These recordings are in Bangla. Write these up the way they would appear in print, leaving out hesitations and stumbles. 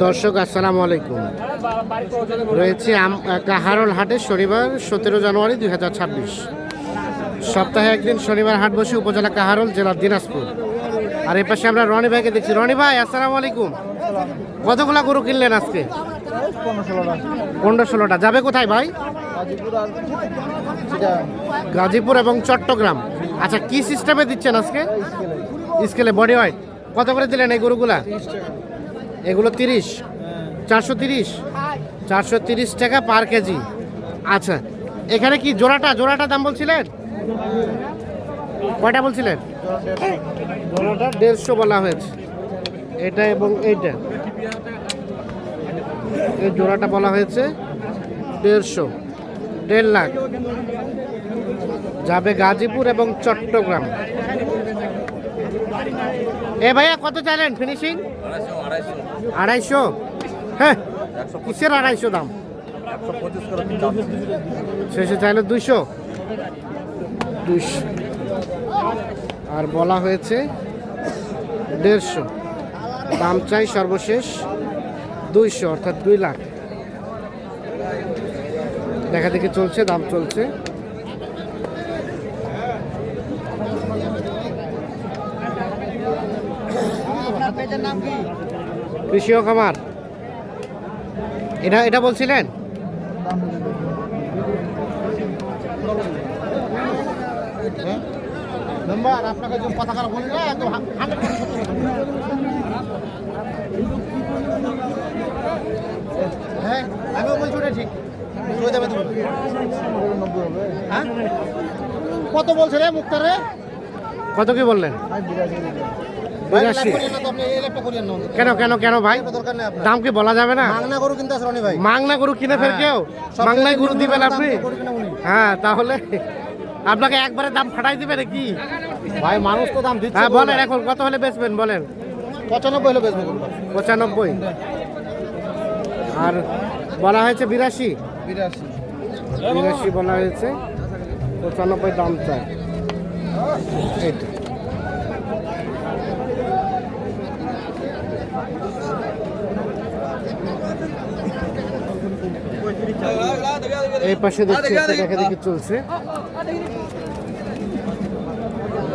দর্শক আসসালামু আলাইকুম। রয়েছে কাহারোল হাটে শনিবার 17 জানুয়ারি 2026। সপ্তাহে একদিন শনিবার হাট বসে উপজেলা কাহারোল, জেলা দিনাজপুর। আর এই পাশে আমরা রনি ভাইকে দেখছি। রনি ভাই আসসালামু আলাইকুম। কতগুলা গরু কিনলেন আজকে? 15-16টা। যাবে কোথায় ভাই? গাজীপুর এবং চট্টগ্রাম। আচ্ছা, কি সিস্টেমে দিচ্ছেন আজকে? স্কেলে, বডি ওয়েট। কত করে দিলেন এই গরুগুলা? এগুলো 30, 430 টাকা পার কেজি। আচ্ছা, এখানে কি জোড়াটা দাম বলছিলেন? কয়টা বলছিলেন? জোড়াটা 150 বলা হয়েছে। এটা এবং এইটা, এই জোড়াটা বলা হয়েছে 1.5 লাখ। যাবে গাজীপুর এবং চট্টগ্রাম। এ ভাইয়া কত চাইলেন ফিনিশিং? 250। হ্যাঁ, কিসের 250 দাম? শেষে চাইলে 200। আর বলা হয়েছে 150। দাম চাই সর্বশেষ 200, অর্থাৎ 2 লাখ। দেখা দেখি চলছে, দাম চলছে। কৃষি ও খামার, এটা বলছিলেন? আপনাকে যে পতাকা বলি না, একদম হ্যাঁ, আমিও বলছি ওটা ঠিক। হ্যাঁ, কত বলছে রে মুক্তারে? কত কি বললেন? 82। কেন ভাই, দাম কি বলা যাবে না? মাংনা গরু কিনতে আসেন ভাই। মাংনা গরু কিনে ফের কেউ মাংনাই গরু দিবেন আপনি? হ্যাঁ, তাহলে আপনাকে একবারে দাম ফাটাই দিবে নাকি ভাই? মানুষ তো দাম দিচ্ছে। হ্যাঁ বলেন, এখন কত হলে বেচবেন বলেন? 95 হলে বেচবো। 95। আর বলা হয়েছে 82 বলা হয়েছে। 95 দাম চাই। এইটা এই পাশে দেখছি, দেখা দেখি চলছে,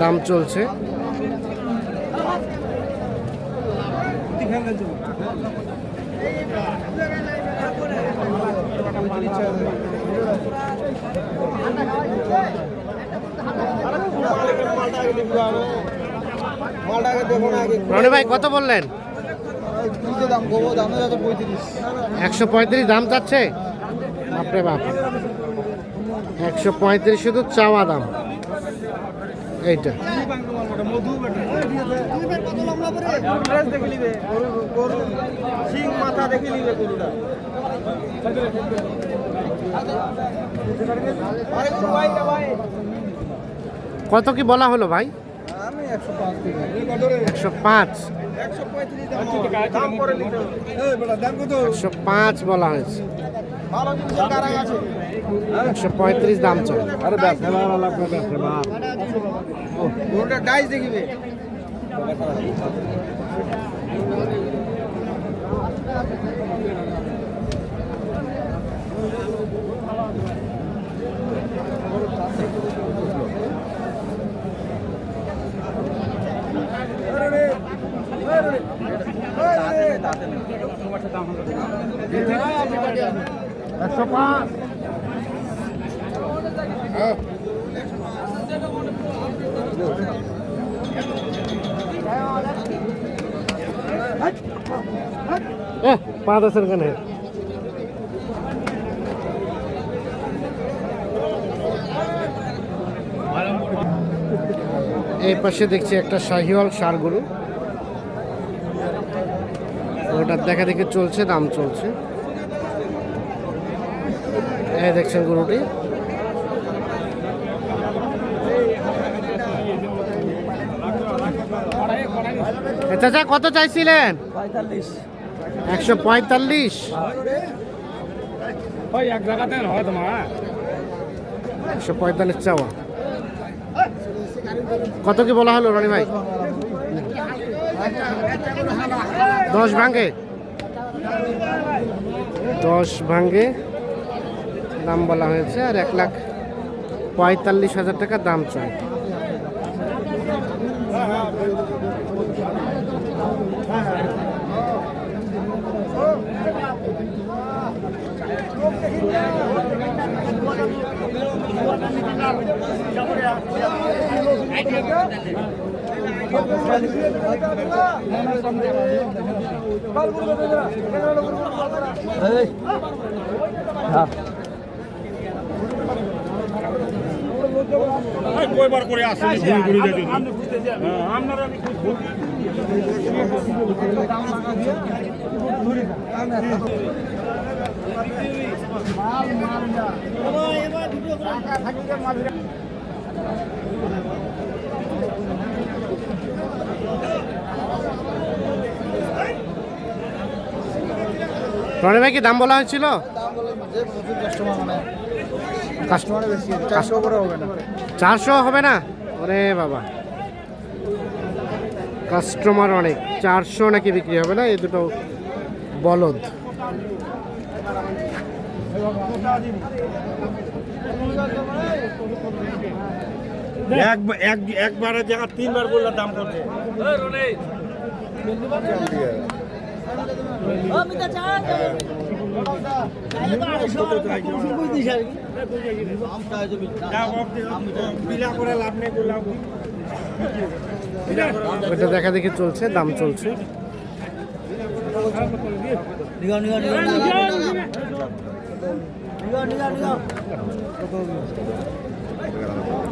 দাম চলছে। রনি ভাই কত বললেন? 135 দাম চাচ্ছে। বাপরে বাপ, 135 শুধু চাওয়া দাম। এইটা কত কি বলা হলো ভাই? 105 বলা হয়েছে। 135 দাম চলে। পাঁচ আছে কেন? এই পাশে দেখছি একটা শাহিওয়াল ষাঁড় গরু, ওটা দেখা দেখি চলছে, দাম চলছে। এই দেখছেন গরুটি। চাচা কত চাইছিলেন? 145। 145 চাওয়া। কত কি বলা হলো রনি ভাই? 10 ভাঙে, 10 ভাঙে দাম বলা হয়েছে, আর 1,45,000 টাকা দাম চাই। কয়বার করে আসলে ঘুরি ঘুরি যদি আপনারা রনি ভাই কি দাম বলা হয়েছিল? কাস্টমার বেশি 400 করে হবে না, 400 হবে না? ওরে বাবা, কাস্টমার অনেক, 400 নাকি বিক্রি হবে না? এই দুটো বলদ। একবারের জায়গা 3বার বললে দাম করছে। ওটা দেখা দেখি চলছে, দাম চলছে।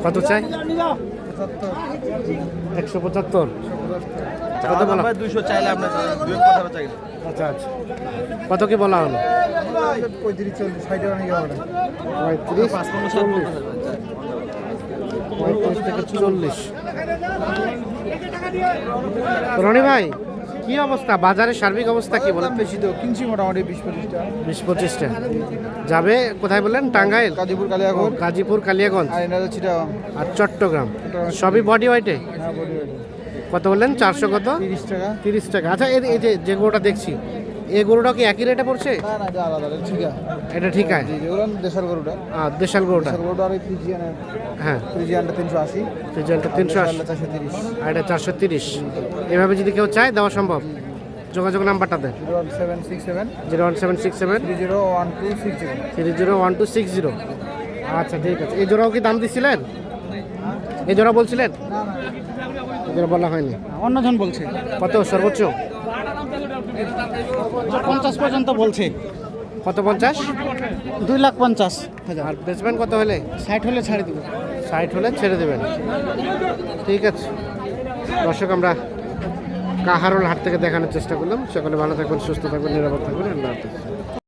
কত চাই? 175। কত বলা? 200 চাইলে আপনার 2 কথা চাইলে। আচ্ছা আচ্ছা, কত কি বলা হলো? 35 40 60 টাকা নিয়ে হবে না। 35 40, 35 থেকে 40। রনি ভাই, কি অবস্থা বাজারের সার্বিক অবস্থা কি বলেন? বেশি তো কিনছি মোটামুটি 20-25টা। 20-25টা যাবে কোথায় বললেন? টাঙ্গাইল, গাজীপুর কালিয়াগঞ্জ, গাজীপুর, কালিয়াগঞ্জ আর এনাদের চিটাগাং আর চট্টগ্রাম। সবই বডি ওয়াইটে। হ্যাঁ বডি ওয়েট কত বললেন? 400 কত? 30 টাকা। 30 টাকা। আচ্ছা, এই যে গরুটা দেখছি, এই গরুটা কি একই রেটে পড়ছে? না না, এটা আলাদা, এটা ঠিক আছে। এটা ঠিক আছে। জি জি, ওরা দেশাল গরুটা। দেশাল গরুটা, দেশাল গরুটা আর এই ফ্রিজিয়ানের, হ্যাঁ, ফ্রিজিয়ানটা 380, রিজাল্টটা 380 430, আর এটা 430। এভাবে যদি কেউ চায় দেওয়া সম্ভব? যোগাযোগ নাম্বারটা দেন। 01767 01767 301260। 301260। আচ্ছা ঠিক আছে। এই জোড়াও কি দাম দিছিলেন? এই জোড়া বলছিলেন? এই জোড়া বলা হয়নি, অন্যজন বলছে কত সর্বোচ্চ? 50 পর্যন্ত বলছে। কত? 50? 2,50,000। আর বেচবেন কত হলে? 60 হলে ছাড়ে দিব। 60 হলে ছেড়ে দেবেন। ঠিক আছে দর্শক, আমরা কাহারোল হাট থেকে দেখানোর চেষ্টা করলাম। সকলে ভালো থাকবেন, সুস্থ থাকবেন, নিরাপদ থাকবেন। আল্লাহ হাফেজ।